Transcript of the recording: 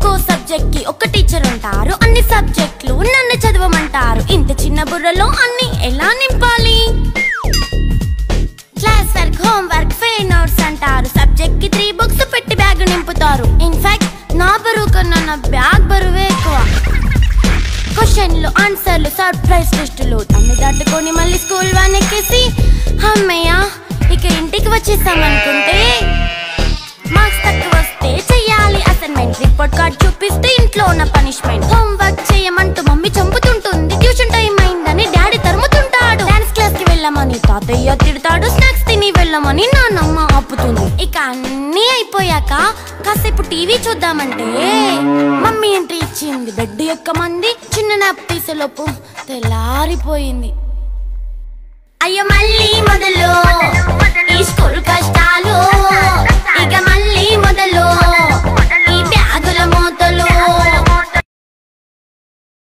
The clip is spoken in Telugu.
ఒక్కో సబ్జెక్ట్ కి ఒక టీచర్ ఉంటారు. అన్ని సబ్జెక్టులు నన్ను చదవమంటారు. ఇంత చిన్న బుర్రలో అన్ని ఎలా నింపాలి? Class work, home work, fair notes అంటారు. సబ్జెక్ట్ కి 3 బుక్స్ పెట్టి బ్యాగ్ నింపుతారు. ఇన్ఫాక్ట్ నా బరువు కన్నా నా బ్యాగ్ బరువే ఎక్కువ. క్వశ్చన్లు, ఆన్సర్లు, సర్ప్రైజ్ టెస్టులు అన్ని దాటుకొని మళ్ళీ స్కూల్ వ్యాన్ ఎక్కేసి అమ్మయ్య ఇక ఇంటికి వచ్చేసామనుకుంటే మార్క్స్ తక్కువ వస్తే చెయ్యాలి అసైన్మెంట్. రిపోర్ట్ కార్డ్ చూపిస్తే ఇంట్లో ఉన్న పనిష్మెంట్. హోమ్ వర్క్ చేయమంటూ మమ్మీ చంపుతుంటుంది. ట్యూషన్ టైం అయిందని డాడీ తరుముతుంటాడు. డాన్స్ క్లాస్ కి వెళ్ళమని తాతయ్య తిడతాడు. స్నాక్స్ తిని వెళ్ళమని నాన్నమ్మ ఆపుతుంది. ఇక అన్నీ అయిపోయాక కాసేపు టీవీ చూద్దామంటే మమ్మీ ఎంట్రీ ఇచ్చింది. బెడ్ ఎక్కమంది. చిన్న నాప్ తీసేలోపు తెల్లారిపోయింది. అయ్యో మళ్ళీ మొదలు ఈ స్కూల్ కష్టాలు, ఇక మళ్ళీ మొదలు